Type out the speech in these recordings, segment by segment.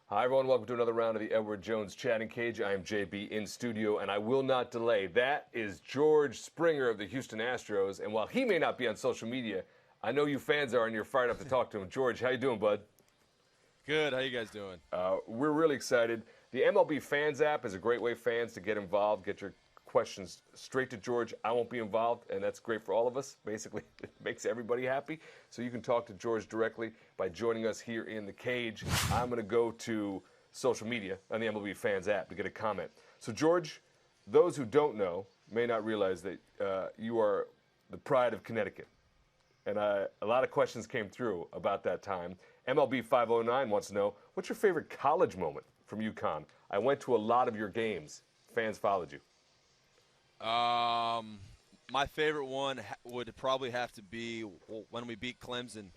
Hi, everyone. Welcome to another round of the Edward Jones Chatting Cage. I am JB in studio, and I will not delay. That is George Springer of the Houston Astros, and while he may not be on social media, I know you fans are, and you're fired up to talk to him. George, how you doing, bud? Good. How you guys doing? We're really excited. The MLB Fans app is a great way fans to get involved, get your questions straight to George. I won't be involved, and that's great for all of us. Basically, it makes everybody happy. So you can talk to George directly by joining us here in the cage. I'm going to go to social media on the MLB Fans app to get a comment. So, George, those who don't know may not realize that you are the pride of Connecticut. And a lot of questions came through about that time. MLB 509 wants to know, what's your favorite college moment from UConn? I went to a lot of your games. Fans followed you. My favorite one would probably have to be when we beat Clemson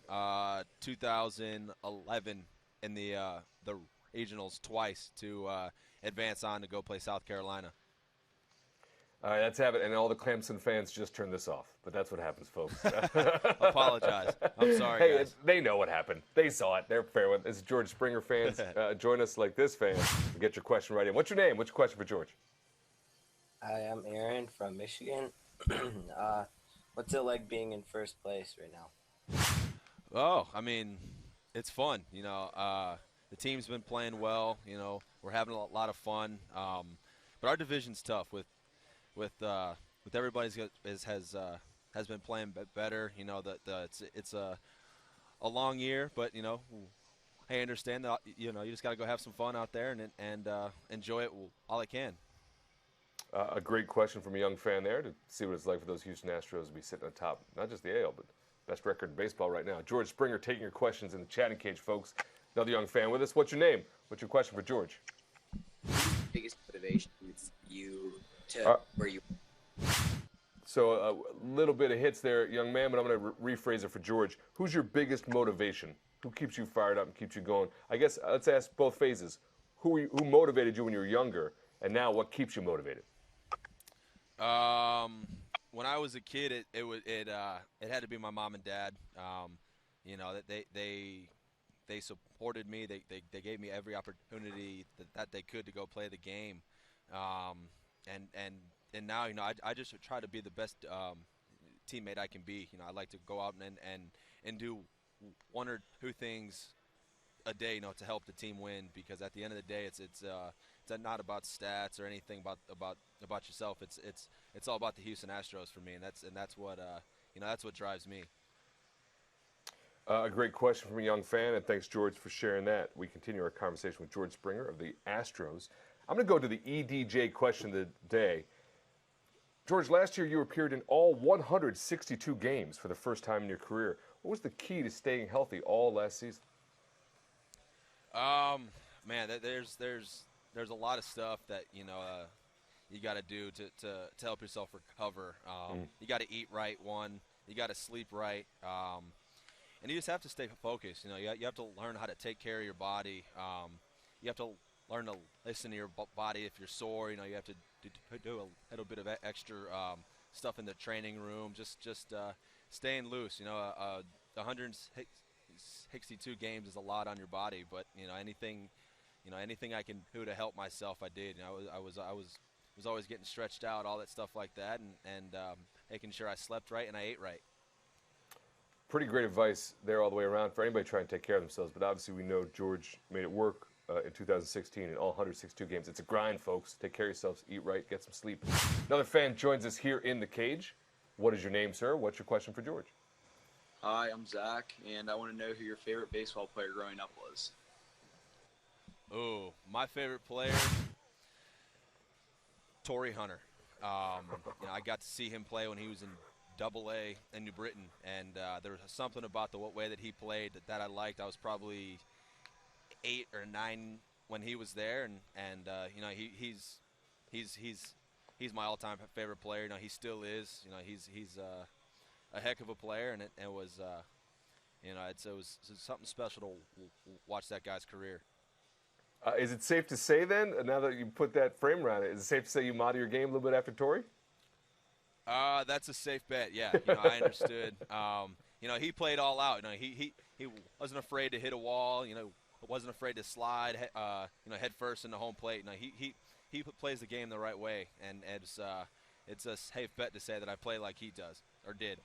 2011 in the regionals twice to advance on to go play South Carolina. All right, let's have it. And all the Clemson fans just turn this off. But that's what happens, folks. Apologize. I'm sorry, Hey, guys. they know what happened. They saw it. They're fair with it. This is George Springer fans. Join us like this, fans, and get your question right in. What's your name? What's your question for George? Hi, I'm Aaron from Michigan. What's it like being in first place right now? Oh, I mean, it's fun. The team's been playing well. We're having a lot of fun. But our division's tough with everybody's has been playing better. It's a long year, but I understand that you just got to go have some fun out there and enjoy it all I can. A great question from a young fan there to see what it's like for those Houston Astros to be sitting on top, not just the AL, but best record in baseball right now. George Springer taking your questions in the chatting cage, folks. Another young fan with us. What's your name? What's your question for George? Biggest motivation is you to where you. So a little bit of hits there, young man, but I'm going to rephrase it for George. Who's your biggest motivation? Who keeps you fired up and keeps you going? I guess let's ask both phases. Who motivated you when you were younger, and now what keeps you motivated? When I was a kid, it had to be my mom and dad. That they supported me. They gave me every opportunity that they could to go play the game. And now I just try to be the best teammate I can be. I like to go out and do one or two things a day, to help the team win, because at the end of the day, it's not about stats or anything about yourself. It's all about the Houston Astros for me, and that's what drives me. A great question from a young fan, and thanks, George, for sharing that. We continue our conversation with George Springer of the Astros. I'm going to go to the EDJ question of the day. George, last year you appeared in all 162 games for the first time in your career. What was the key to staying healthy all last season? Man, there's a lot of stuff that you got to do to help yourself recover. You got to eat right. You got to sleep right. And you just have to stay focused. You have to learn how to take care of your body. You have to learn to listen to your body if you're sore. You have to do a little bit of extra stuff in the training room. Just staying loose. 162 games is a lot on your body, but anything I can do to help myself, I did. I was always getting stretched out, all that stuff like that, and making sure I slept right and I ate right. Pretty great advice there all the way around for anybody trying to take care of themselves. But obviously we know George made it work in 2016 in all 162 games. It's a grind, folks. Take care of yourselves, eat right, get some sleep. Another fan joins us here in the cage. What is your name, sir? What's your question for George? Hi, I'm Zach, and I want to know who your favorite baseball player growing up was. Oh, my favorite player, Torrey Hunter. I got to see him play when he was in Double-A in New Britain, and there was something about the way that he played that I liked. I was probably 8 or 9 when he was there, and he's my all-time favorite player. He still is. He's a heck of a player, and it was something special to watch that guy's career. Is it safe to say then, now that you put that frame around it, is it safe to say you model your game a little bit after Torrey? That's a safe bet. Yeah, I understood. He played all out. He wasn't afraid to hit a wall. wasn't afraid to slide, head first into home plate. He plays the game the right way, and it's a safe bet to say that I play like he does or did.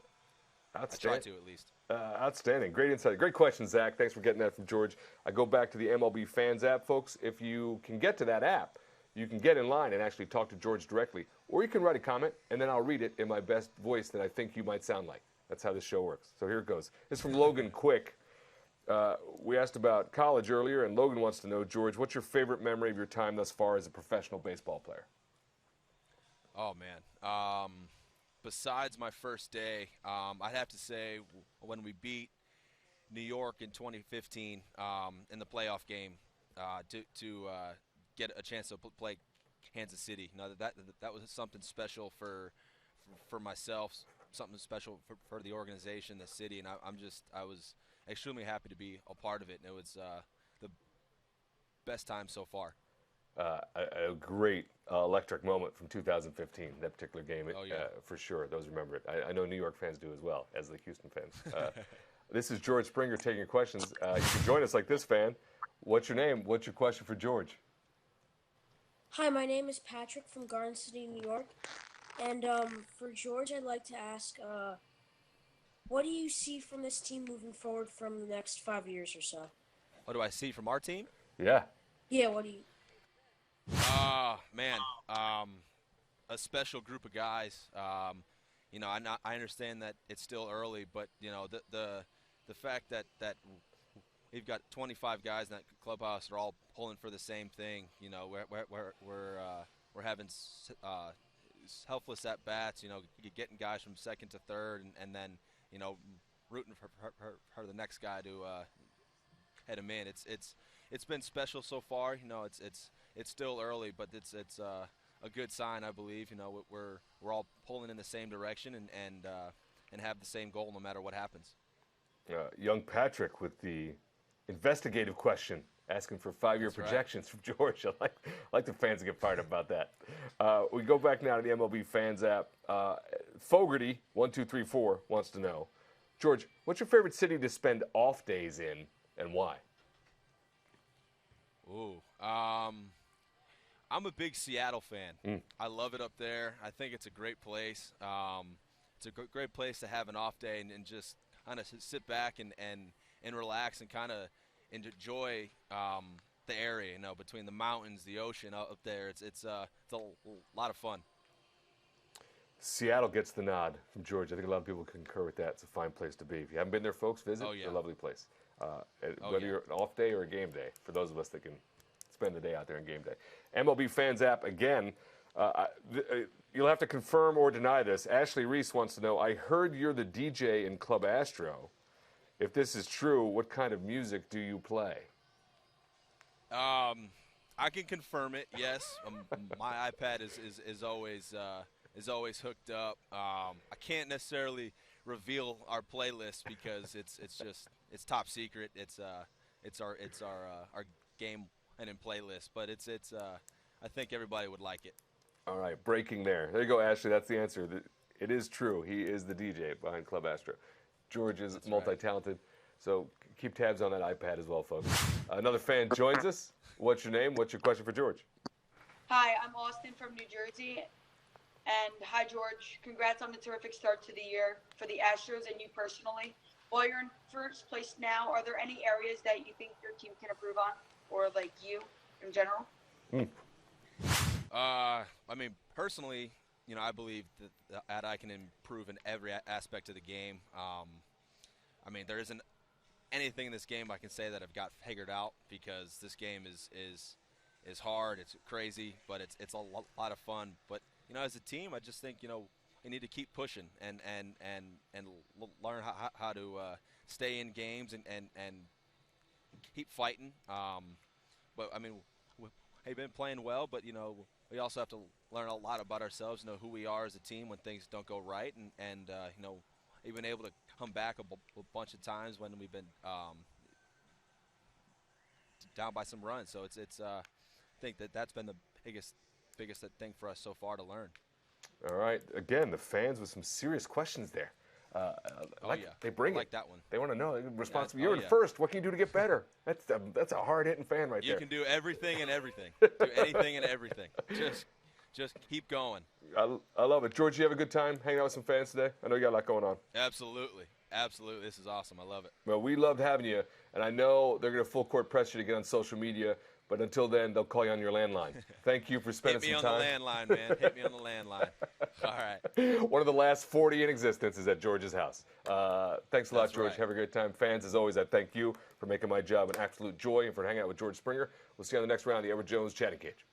I try to, at least. Outstanding. Great insight. Great question, Zach. Thanks for getting that from George. I go back to the MLB Fans app, folks. If you can get to that app, you can get in line and actually talk to George directly. Or you can write a comment, and then I'll read it in my best voice that I think you might sound like. That's how this show works. So here it goes. It's from Logan Quick. We asked about college earlier, and Logan wants to know, George, what's your favorite memory of your time thus far as a professional baseball player? Oh, man. Besides my first day, I'd have to say when we beat New York in 2015 in the playoff game to get a chance to play Kansas City. That was something special for myself, something special for the organization, the city, and I was extremely happy to be a part of it, and it was the best time so far. A great electric moment from 2015, that particular game, for sure. Those remember it. I know New York fans do as well, as the Houston fans. This is George Springer taking your questions. You can join us like this, fan. What's your name? What's your question for George? Hi, my name is Patrick from Garden City, New York. And for George, I'd like to ask, what do you see from this team moving forward from the next 5 years or so? What do I see from our team? Yeah. Yeah, what do you... Man, a special group of guys. I understand that it's still early, but the fact that we've got 25 guys in that clubhouse that are all pulling for the same thing. We're having selfless at bats. Getting guys from second to third, and then rooting for the next guy to head him in. It's been special so far. It's still early, but it's a good sign, I believe. We're all pulling in the same direction and have the same goal no matter what happens. Young Patrick with the investigative question, asking for 5-year projections from George. I like the fans to get fired up about that. We go back now to the MLB Fans app. Fogarty 1234 wants to know, George, what's your favorite city to spend off days in, and why? Ooh, I'm a big Seattle fan. I love it up there. I think it's a great place. It's a great place to have an off day and just kind of sit back and relax and kind of enjoy the area. Between the mountains, the ocean up there, it's a lot of fun. Seattle gets the nod from George. I think a lot of people concur with that. It's a fine place to be. If you haven't been there, folks, visit. It's a lovely place. Whether you're an off day or a game day, for those of us that can spend the day out there on game day. MLB Fans app, again, you'll have to confirm or deny this. Ashley Reese wants to know, I heard you're the DJ in Club Astro. If this is true, what kind of music do you play? I can confirm it, yes. My iPad is always hooked up. I can't necessarily reveal our playlist because it's top secret. It's our game and in playlist, but I think everybody would like it. All right, breaking there. There you go, Ashley. That's the answer. It is true. He is the DJ behind Club Astro. George is multi-talented, so keep tabs on that iPad as well, folks. Another fan joins us. What's your name? What's your question for George? Hi, I'm Austin from New Jersey. And hi, George. Congrats on the terrific start to the year for the Astros and you personally. While you're in first place now, are there any areas that you think your team can improve on, or like you in general? Personally, I believe that I can improve in every aspect of the game. There isn't anything in this game I can say that I've got figured out, because this game is hard, it's crazy, but it's a lot of fun. But as a team, I just think we need to keep pushing and learn how to stay in games and keep fighting. We've been playing well, but we also have to learn a lot about ourselves, who we are as a team when things don't go right, and we've been able to come back a bunch of times when we've been down by some runs. So I think that's been the biggest thing for us so far to learn. All right. Again, the fans with some serious questions there. They bring I like it. that one. They want to know. Responsible. Yeah. You're in first. What can you do to get better? That's a hard-hitting fan right there. You can do everything and everything. Do anything and everything. Just keep going. I love it. George, you have a good time hanging out with some fans today? I know you got a lot going on. Absolutely. This is awesome. I love it. Well, we loved having you, and I know they're going to full court press you to get on social media, but until then, they'll call you on your landline. Thank you for spending some time. Hit me on the landline, man. Hit me on the landline. All right. One of the last 40 in existence is at George's house. Thanks a lot, That's George. right. Have a great time. Fans, as always, I thank you for making my job an absolute joy and for hanging out with George Springer. We'll see you on the next round of the Edward Jones Chatting Cage.